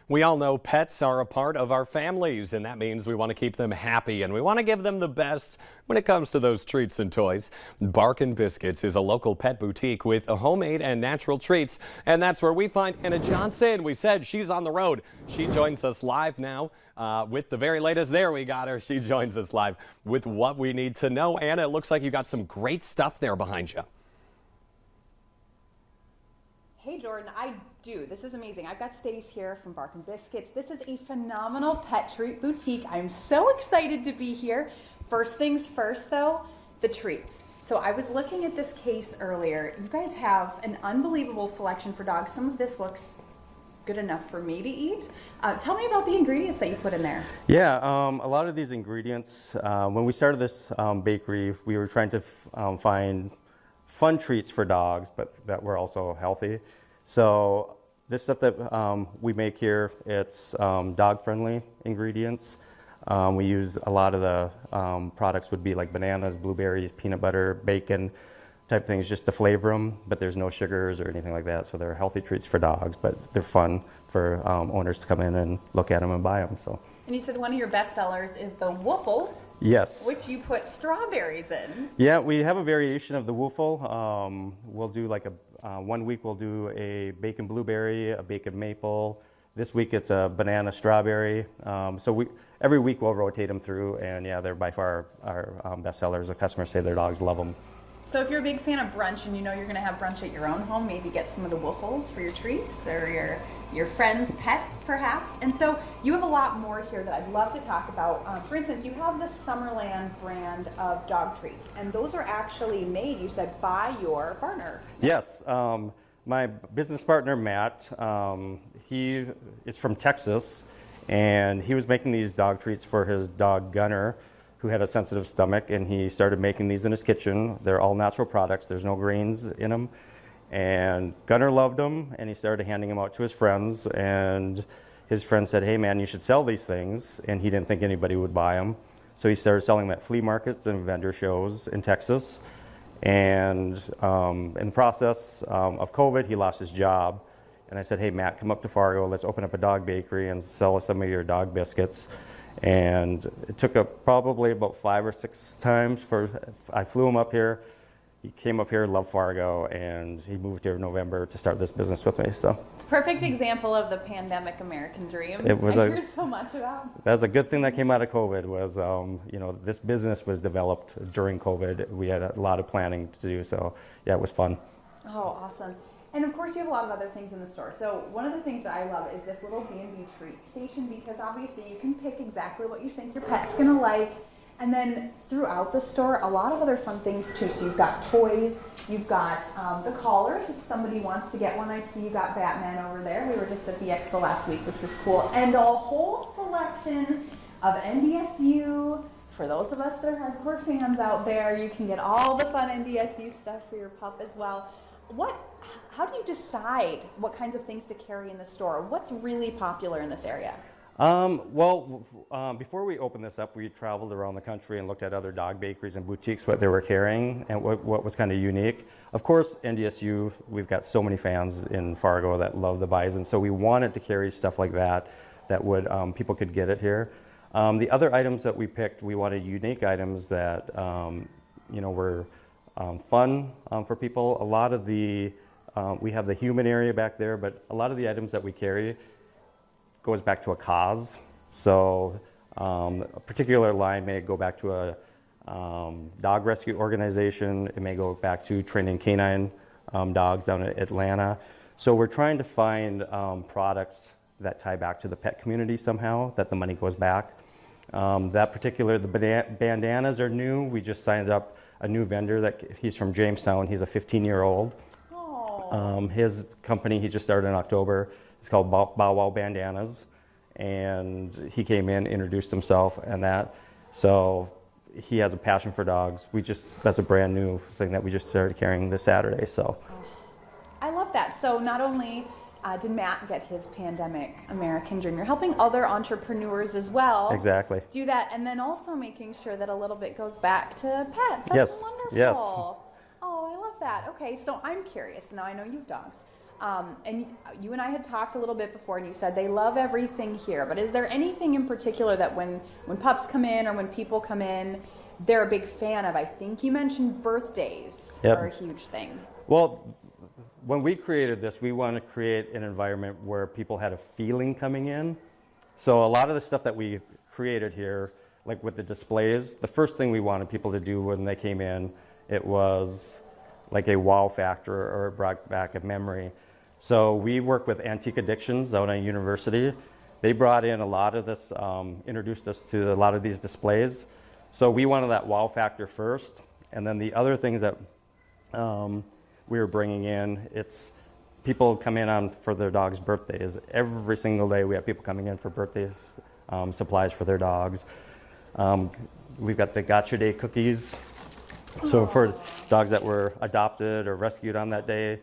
We all know pets are a part of our families, and that means we want to keep them happy and we want to give them the best when it comes to those treats and toys. Barkin' Biscuits is a local pet boutique with homemade and natural treats, and that's where we find Anna Johnson. We said she's on the road. She joins us live now with the very latest. There, we got her. She joins us live with what we need to know. Anna, it looks like you got some great stuff there behind you. Hey Jordan, I do. This is amazing. I've got Stace here from Barkin' Biscuits. This is a phenomenal pet treat boutique. I'm so excited to be here. First things first though, the treats. So I was looking at this case earlier. You guys have an unbelievable selection for dogs. Some of this looks good enough for me to eat. Tell me about the ingredients that you put in there. Yeah, a lot of these ingredients, when we started this bakery, we were trying to find fun treats for dogs, but that were also healthy. So this stuff that we make here, it's dog-friendly ingredients. We use a lot of the products would be like bananas, blueberries, peanut butter, bacon type things just to flavor them, but there's no sugars or anything like that. So they're healthy treats for dogs, but they're fun for owners to come in and look at them and buy them. So. And you said one of your best sellers is the Woofles. Yes. Which you put strawberries in. Yeah, we have a variation of the Woofle. We'll do like a, 1 week we'll do a bacon blueberry, a bacon maple. This week it's a banana strawberry. So every week we'll rotate them through, and yeah, they're by far our best sellers. The customers say their dogs love them. So if you're a big fan of brunch and you know you're going to have brunch at your own home, maybe get some of the Woofles for your treats or your friends' pets perhaps. And so you have a lot more here that I'd love to talk about. For instance, you have the Summerland brand of dog treats, and those are actually made, you said, by your partner. Yes. My business partner, Matt, he is from Texas, and he was making these dog treats for his dog Gunner, who had a sensitive stomach, and he started making these in his kitchen. They're all natural products. There's no grains in them. And Gunner loved them, and he started handing them out to his friends, and his friend said, hey man, you should sell these things, and he didn't think anybody would buy them. So he started selling them at flea markets and vendor shows in Texas. And in the process of COVID, he lost his job. And I said, hey Matt, come up to Fargo, let's open up a dog bakery and sell some of your dog biscuits. And it took probably about 5 or 6 times I flew him up here. He came up here, loved Fargo, and he moved here in November to start this business with me. So it's a perfect example of the pandemic American dream. It was I hear so much about. That's a good thing that came out of COVID was, this business was developed during COVID. We had a lot of planning to do, so yeah, it was fun. Oh, awesome. And of course you have a lot of other things in the store. So one of the things that I love is this little B&B treat station, because obviously you can pick exactly what you think your pet's gonna like. And then throughout the store, a lot of other fun things too. So you've got toys, you've got the collars if somebody wants to get one. I see you got Batman over there. We were just at the expo last week, which was cool. And a whole selection of NDSU. For those of us that are hardcore fans out there, you can get all the fun NDSU stuff for your pup as well. How do you decide what kinds of things to carry in the store? What's really popular in this area? Before we opened this up, we traveled around the country and looked at other dog bakeries and boutiques, what they were carrying and what was kind of unique. Of course, NDSU, we've got so many fans in Fargo that love the bison, so we wanted to carry stuff like that would people could get it here. The other items that we picked, we wanted unique items that were fun for people. A lot of the we have the human area back there, but a lot of the items that we carry goes back to a cause. So a particular line may go back to a dog rescue organization. It may go back to training canine dogs down in Atlanta. So we're trying to find products that tie back to the pet community somehow, that the money goes back. The bandanas are new. We just signed up a new vendor he's from Jamestown. He's a 15-year-old. His company, he just started in October. It's called Bow Wow Bandanas, and he came in, introduced himself and that. So he has a passion for dogs. That's a brand new thing that we just started carrying this Saturday. So I love that. So not only did Matt get his pandemic American dream, you're helping other entrepreneurs as well. Exactly. Do that, and then also making sure that a little bit goes back to pets. That's yes. wonderful. Yes. Oh, I love that. Okay, so I'm curious. Now I know you have dogs. And you and I had talked a little bit before, and you said they love everything here. But is there anything in particular that when pups come in or when people come in, they're a big fan of? I think you mentioned birthdays Yep. are a huge thing. Well, when we created this, we wanted to create an environment where people had a feeling coming in. So a lot of the stuff that we created here, like with the displays, the first thing we wanted people to do when they came in, it was like a wow factor or brought back a memory. So we work with Antique Addictions out at university. They brought in a lot of this, introduced us to a lot of these displays. So we wanted that wow factor first, and then the other things that we were bringing in, it's people come in on for their dogs' birthdays. Every single day we have people coming in for birthdays, supplies for their dogs. We've got the Gotcha Day cookies. So for dogs that were adopted or rescued on that day,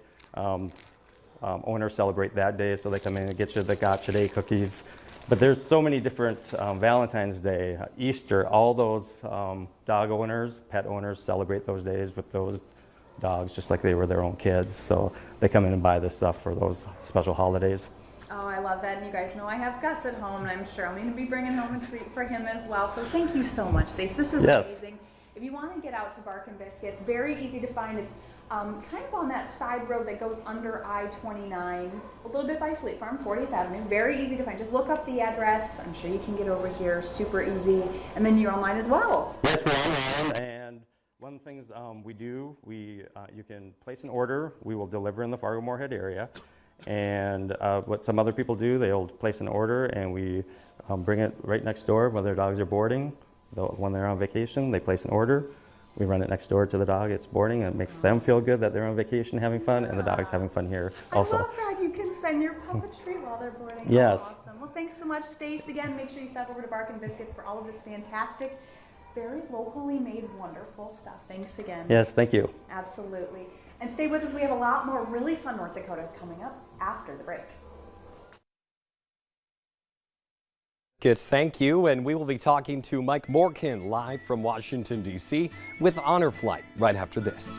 owners celebrate that day, so they come in and get you the Gotcha Day cookies. But there's so many different, Valentine's Day, Easter, all those dog owners, pet owners celebrate those days with those dogs just like they were their own kids. So they come in and buy this stuff for those special holidays. Oh, I love that. And you guys know I have Gus at home, and I'm sure I'm going to be bringing home a treat for him as well. So thank you so much, Stace. This is Yes. amazing. If you want to get out to Barkin' Biscuits, very easy to find. It's kind of on that side road that goes under I-29, a little bit by Fleet Farm, 40th Avenue. Very easy to find. Just look up the address. I'm sure you can get over here. Super easy. And then you're online as well. Yes, we're online, and one of the things we do, you can place an order. We will deliver in the Fargo-Moorhead area. And what some other people do, they'll place an order and we bring it right next door when their dogs are boarding. When they're on vacation, they place an order. We run it next door to the dog. It's boarding, and it makes them feel good that they're on vacation having fun, and the dog's having fun here also. I love that. You can send your pup a treat while they're boarding. Yes. Oh, awesome. Well, thanks so much, Stace. Again, make sure you stop over to Barkin' Biscuits for all of this fantastic, very locally made, wonderful stuff. Thanks again. Yes, thank you. Absolutely. And stay with us. We have a lot more really fun North Dakota coming up after the break. Biscuits, thank you. And we will be talking to Mike Morkin live from Washington, D.C. with Honor Flight right after this.